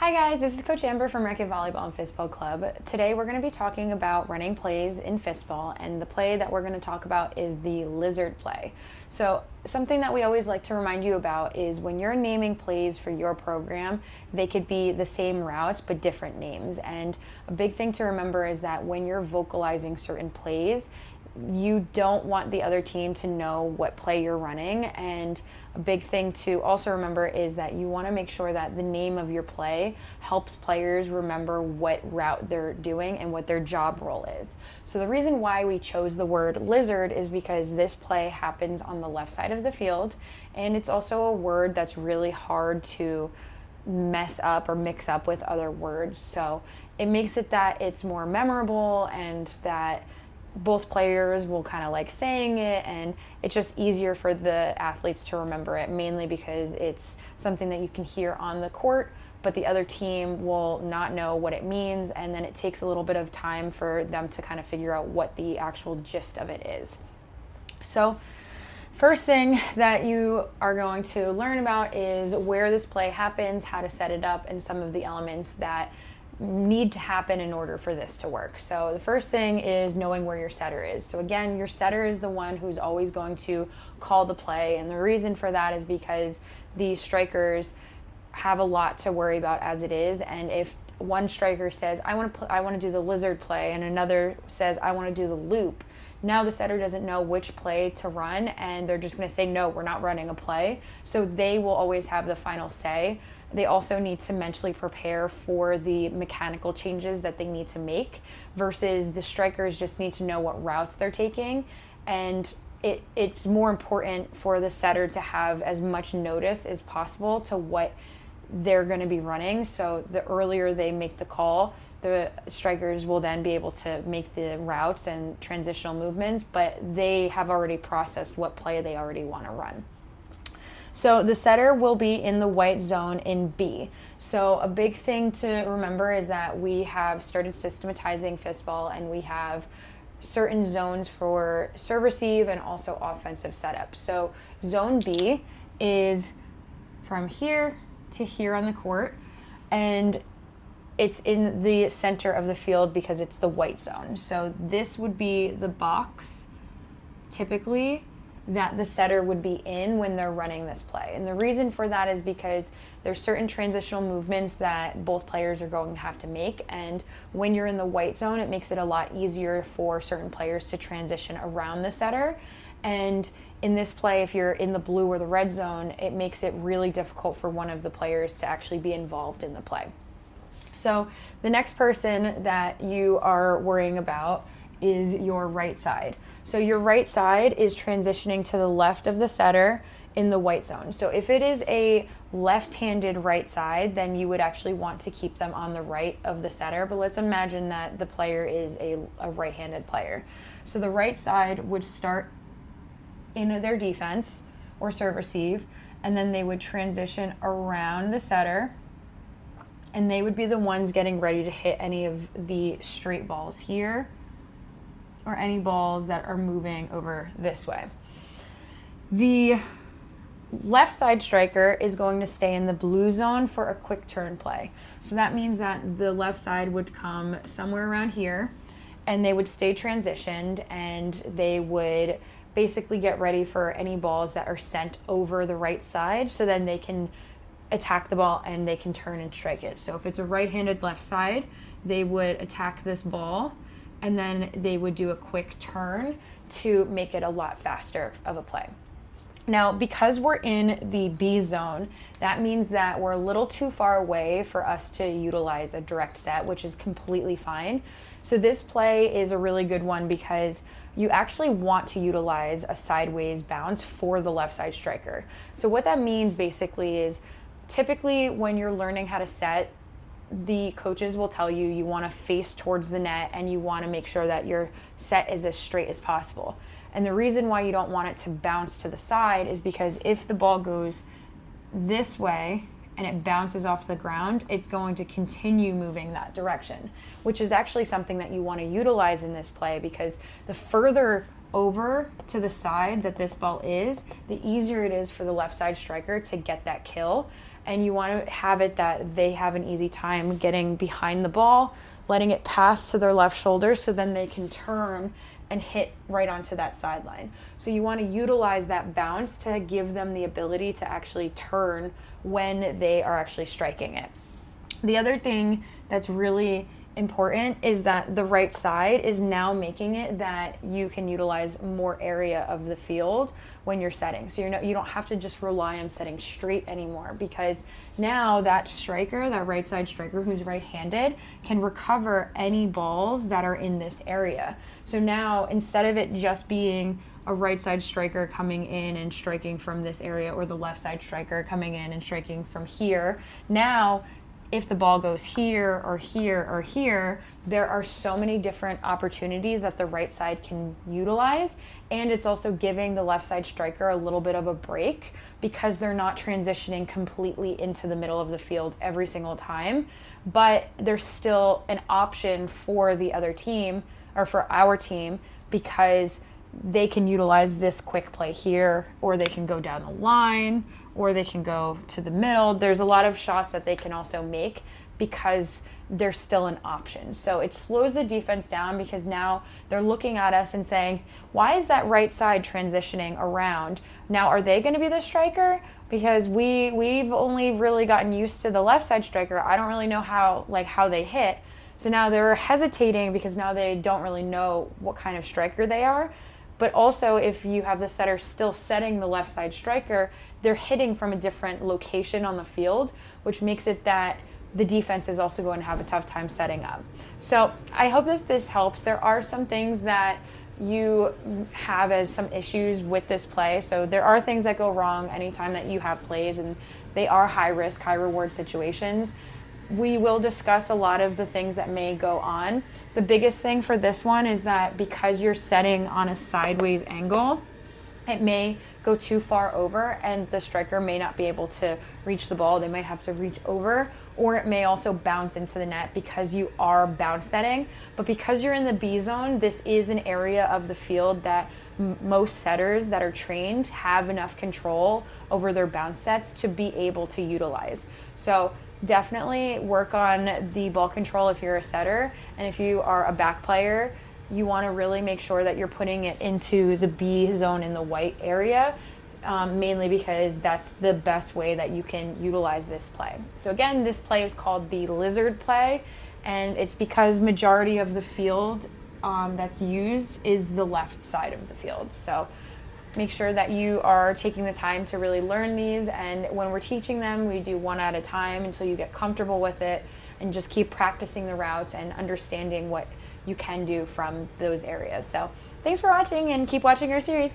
Hi guys, this is Coach Amber from Racquet Volleyball and Fistball Club. Today we're going to be talking about running plays in Fistball, and the play that we're going to talk about is the lizard play. So something that we always like to remind you about is when you're naming plays for your program, they could be the same routes but different names. And a big thing to remember is that when you're vocalizing certain plays, you don't want the other team to know what play you're running. And a big thing to also remember is that you want to make sure that the name of your play helps players remember what route they're doing and what their job role is. So the reason why we chose the word lizard is because this play happens on the left side of the field, and it's also a word that's really hard to mess up or mix up with other words. So it makes it that it's more memorable and that both players will kind of like saying it, and it's just easier for the athletes to remember it, mainly because it's something that you can hear on the court, but the other team will not know what it means, and then it takes a little bit of time for them to kind of figure out what the actual gist of it is. So first thing that you are going to learn about is where this play happens, how to set it up, and some of the elements that need to happen in order for this to work. So the first thing is knowing where your setter is. So again, your setter is the one who's always going to call the play, and the reason for that is because the strikers have a lot to worry about as it is, and if one striker says I want to do the lizard play and another says I want to do the loop, now the setter doesn't know which play to run, and they're just going to say no, we're not running a play. So they will always have the final say. They also need to mentally prepare for the mechanical changes that they need to make, versus the strikers just need to know what routes they're taking. And it's more important for the setter to have as much notice as possible to what they're going to be running. So the earlier they make the call, the strikers will then be able to make the routes and transitional movements, but they have already processed what play they already want to run. So the setter will be in the white zone in B. So a big thing to remember is that we have started systematizing Fistball, and we have certain zones for serve receive and also offensive setup. So zone B is from here to here on the court, and it's in the center of the field because it's the white zone. So this would be the box typically that the setter would be in when they're running this play. And the reason for that is because there's certain transitional movements that both players are going to have to make, and when you're in the white zone, it makes it a lot easier for certain players to transition around the setter. And in this play, if you're in the blue or the red zone, it makes it really difficult for one of the players to actually be involved in the play. So the next person that you are worrying about is your right side. So your right side is transitioning to the left of the setter in the white zone. So if it is a left-handed right side, then you would actually want to keep them on the right of the setter. But let's imagine that the player is a right-handed player. So the right side would start in their defense or serve receive, and then they would transition around the setter, and they would be the ones getting ready to hit any of the straight balls here or any balls that are moving over this way. The left side striker is going to stay in the blue zone for a quick turn play. So that means that the left side would come somewhere around here, and they would stay transitioned, and they would basically get ready for any balls that are sent over the right side, so then they can attack the ball and they can turn and strike it. So if it's a right-handed left side, they would attack this ball, and then they would do a quick turn to make it a lot faster of a play. Now, because we're in the B zone, that means that we're a little too far away for us to utilize a direct set, which is completely fine. So this play is a really good one because you actually want to utilize a sideways bounce for the left side striker. So what that means basically is, typically when you're learning how to set, the coaches will tell you you want to face towards the net and you want to make sure that your set is as straight as possible. And the reason why you don't want it to bounce to the side is because if the ball goes this way and it bounces off the ground, it's going to continue moving that direction, which is actually something that you want to utilize in this play, because the further over to the side that this ball is, the easier it is for the left side striker to get that kill. and you want to have it that they have an easy time getting behind the ball, letting it pass to their left shoulder so then they can turn and hit right onto that sideline. So you want to utilize that bounce to give them the ability to actually turn when they are actually striking it. The other thing that's really important is that the right side is now making it that you can utilize more area of the field when you're setting. So you don't have to just rely on setting straight anymore, because now that striker, that right side striker who's right-handed, can recover any balls that are in this area. So now instead of it just being a right side striker coming in and striking from this area, or the left side striker coming in and striking from here, now if the ball goes here or here or here, there are so many different opportunities that the right side can utilize. And it's also giving the left side striker a little bit of a break, because they're not transitioning completely into the middle of the field every single time, but there's still an option for the other team, or for our team, because they can utilize this quick play here, or they can go down the line, or they can go to the middle. There's a lot of shots that they can also make because there's still an option. So it slows the defense down, because now they're looking at us and saying, why is that right side transitioning around? Now, are they going to be the striker? Because we've only really gotten used to the left side striker. I don't really know how they hit. So now they're hesitating because now they don't really know what kind of striker they are. But also, if you have the setter still setting the left side striker, they're hitting from a different location on the field, which makes it that the defense is also going to have a tough time setting up. So I hope that this helps. There are some things that you have as some issues with this play. So there are things that go wrong anytime that you have plays, and they are high risk, high reward situations. We will discuss a lot of the things that may go on. The biggest thing for this one is that because you're setting on a sideways angle, it may go too far over and the striker may not be able to reach the ball. They might have to reach over, or it may also bounce into the net because you are bounce setting. But because you're in the B zone, this is an area of the field that most setters that are trained have enough control over their bounce sets to be able to utilize. So definitely work on the ball control if you're a setter, and if you are a back player, you want to really make sure that you're putting it into the B zone in the white area, mainly because that's the best way that you can utilize this play. So again, this play is called the lizard play, and it's because majority of the field that's used is the left side of the field. So make sure that you are taking the time to really learn these, and when we're teaching them, we do one at a time until you get comfortable with it, and just keep practicing the routes and understanding what you can do from those areas. So thanks for watching, and keep watching our series.